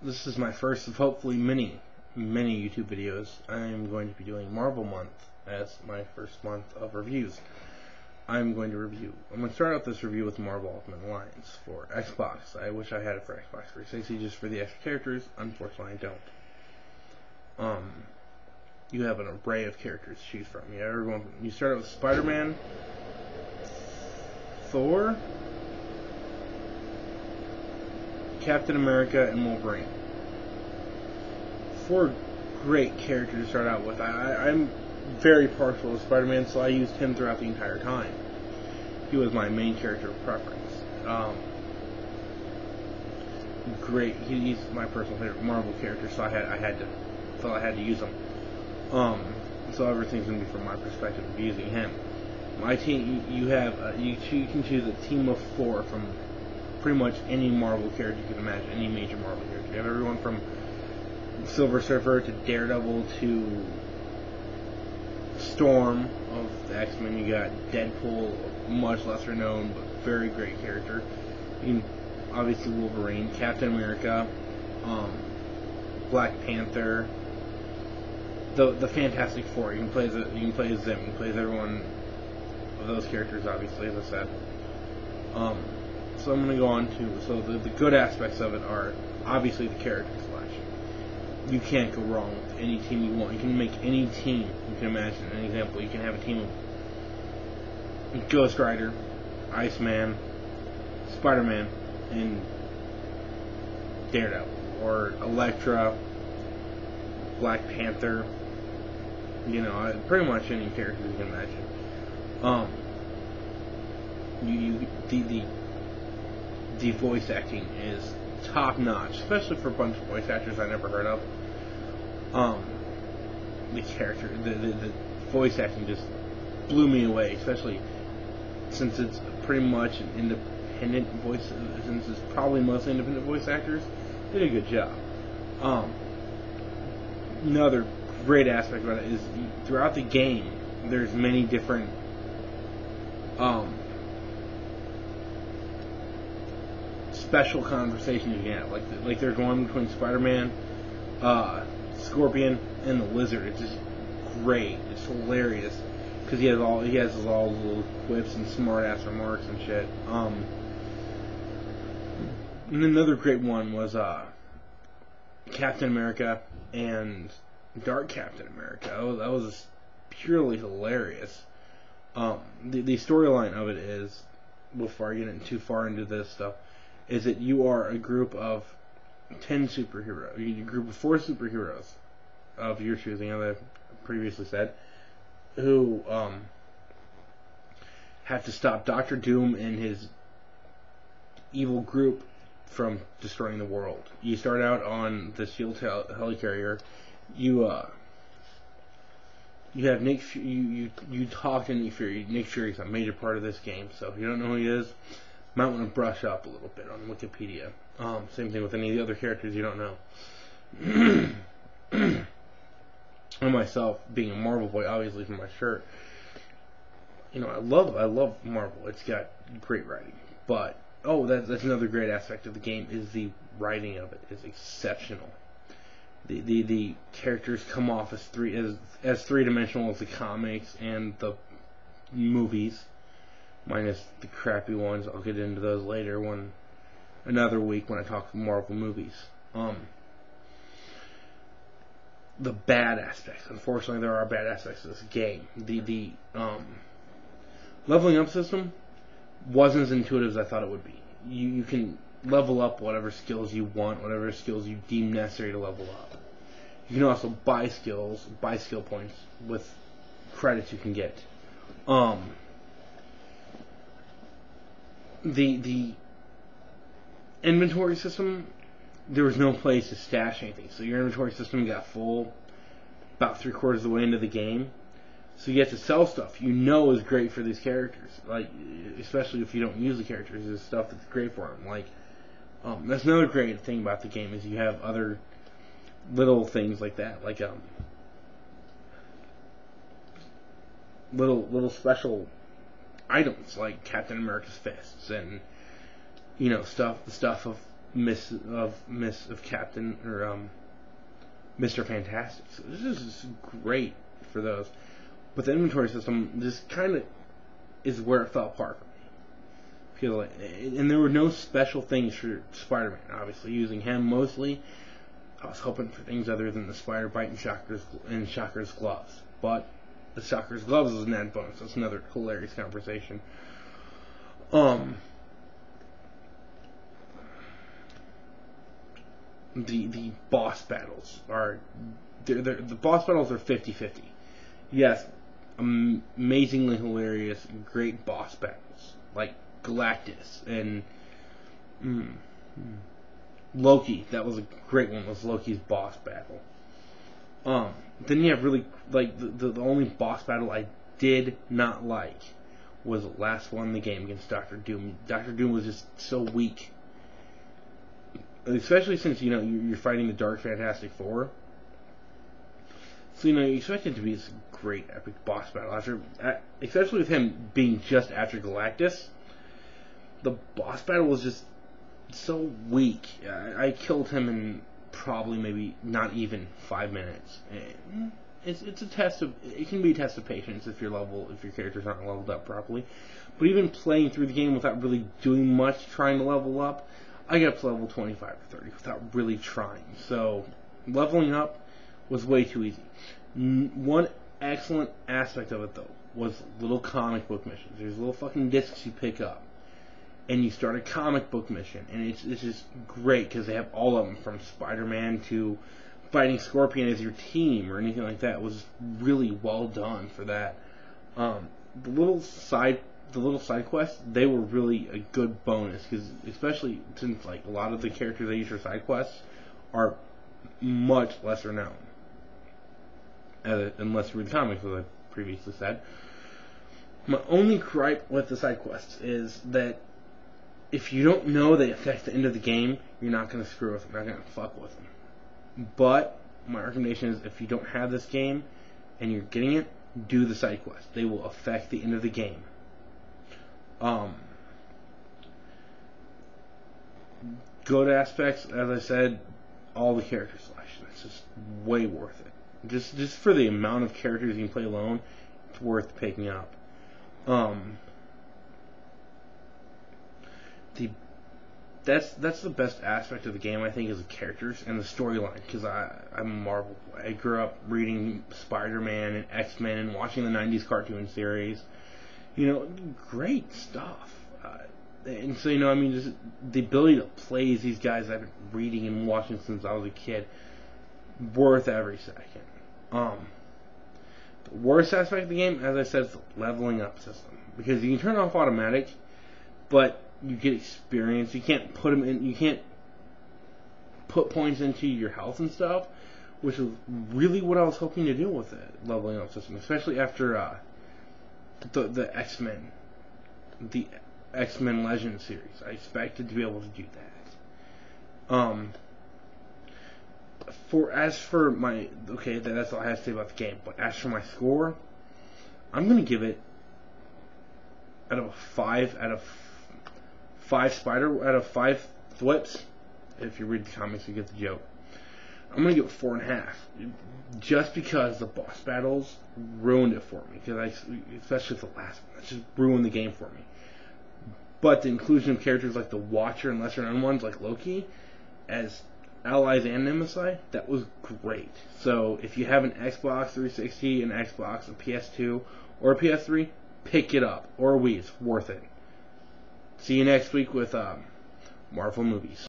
This is my first of hopefully many YouTube videos. I'm going to be doing Marvel Month as my first month of reviews. I'm going to start out this review with Marvel Ultimate Alliance for Xbox. I wish I had it for Xbox 360 just for the extra characters. Unfortunately, I don't. You have an array of characters to choose from. You start out with Spider-Man, Thor, Captain America, and Wolverine. 4 great characters to start out with. I'm very partial to Spider-Man, so I used him throughout the entire time. He was my main character of preference. Great. He's my personal favorite Marvel character, so I had to use him. So everything's gonna be from my perspective of using him. My team, you can choose a team of 4 from pretty much any Marvel character you can imagine, any major Marvel character. You have everyone from Silver Surfer to Daredevil to Storm of the X-Men. You got Deadpool, much lesser known but very great character. You can obviously Wolverine, Captain America, Black Panther, the Fantastic Four. You can play as them. You can play as everyone of those characters, obviously, as I said. So I'm going to go on to the good aspects of it are obviously the character selection. You can't go wrong with any team you want. You can make any team you can imagine. An example, you can have a team of Ghost Rider, Iceman, Spider-Man, and Daredevil, or Elektra, Black Panther. Pretty much any character you can imagine. The voice acting is top notch, especially for a bunch of voice actors I never heard of. The voice acting just blew me away, especially since it's pretty much an independent voice. Since it's probably mostly independent voice actors, they did a good job. Another great aspect about it is throughout the game, there's many different special conversations you can have. Like there's one between Spider-Man, Scorpion, and the Lizard. It's just great. It's hilarious because he has all little quips and smart-ass remarks and shit. And another great one was Captain America and Dark Captain America. That was purely hilarious. The storyline of it is, before I get too far into this stuff, is that you are a group of 10 superheroes. A group of 4 superheroes of your choosing, as I previously said, who have to stop Doctor Doom and his evil group from destroying the world. You start out on the SHIELD helicarrier. You have Nick. You talk to Nick Fury. Nick Fury is a major part of this game, so if you don't know who he is, might want to brush up a little bit on Wikipedia. Same thing with any of the other characters you don't know. And myself, being a Marvel boy, obviously from my shirt, I love Marvel. It's got great writing, but that's another great aspect of the game is the writing of it is exceptional. The characters come off as three-dimensional as the comics and the movies, minus the crappy ones. I'll get into those later another week when I talk Marvel movies. The bad aspects. Unfortunately, there are bad aspects of this game. The leveling up system wasn't as intuitive as I thought it would be. You can level up whatever skills you want, whatever skills you deem necessary to level up. You can also buy skill points with credits you can get. The inventory system, there was no place to stash anything, so your inventory system got full about 3/4 of the way into the game. So you have to sell stuff is great for these characters, especially if you don't use the characters. There's stuff that's great for them. That's another great thing about the game is you have other little things like that, little special items like Captain America's fists and the stuff of Miss of Captain or Mr. Fantastic. So this is great for those. But the inventory system just kind of is where it fell apart for me. And there were no special things for Spider-Man. Obviously, using him mostly. I was hoping for things other than the spider bite and Shocker's gloves. But the Shocker's gloves is an added bonus. That's another hilarious conversation. The boss battles are the boss battles are 50-50. Yes, amazingly hilarious, great boss battles like Galactus and Loki. That was a great one. Was Loki's boss battle. Then you have really like the only boss battle I did not like was the last one in the game against Doctor Doom. Doctor Doom was just so weak. Especially since, you're fighting the Dark Fantastic Four. So, you expect it to be this great, epic boss battle. Especially with him being just after Galactus. The boss battle was just so weak. I killed him in probably maybe not even 5 minutes. It's a test of... It can be a test of patience if your characters aren't leveled up properly. But even playing through the game without really doing much, trying to level up, I got up to level 25 or 30 without really trying. So, leveling up was way too easy. One excellent aspect of it, though, was little comic book missions. There's little fucking discs you pick up. And you start a comic book mission. And it's just great, because they have all of them, from Spider-Man to fighting Scorpion as your team, or anything like that. It was really well done for that. The little side quests, they were really a good bonus, because especially since like a lot of the characters they use for side quests are much lesser known, unless you read the comics, as I previously said. My only gripe with the side quests is that if you don't know they affect the end of the game, you're not going to screw with them, you're not going to fuck with them. But my recommendation is, if you don't have this game and you're getting it, do the side quests. They will affect the end of the game. Good aspects, as I said, all the character selection. It's just way worth it. Just for the amount of characters you can play alone, it's worth picking up. That's the best aspect of the game, I think, is the characters and the storyline. Because I'm a Marvel boy. I grew up reading Spider-Man and X-Men and watching the '90s cartoon series. Great stuff. And so, just the ability to play as these guys I've been reading and watching since I was a kid, worth every second. The worst aspect of the game, as I said, is the leveling up system. Because you can turn off automatic, but you get experience. You can't put them in. You can't put points into your health and stuff, which is really what I was hoping to do with the leveling up system, especially after the X-Men Legends series. I expected to be able to do that. That's all I have to say about the game. But as for my score, I'm gonna give it out of 5 flips. If you read the comics, you get the joke. I'm gonna give it 4.5, just because the boss battles ruined it for me. Especially the last one, that just ruined the game for me. But the inclusion of characters like the Watcher and lesser known ones like Loki as allies and nemesis, that was great. So if you have an Xbox 360, an Xbox, a PS2, or a PS3, pick it up. Or a Wii, it's worth it. See you next week with Marvel movies.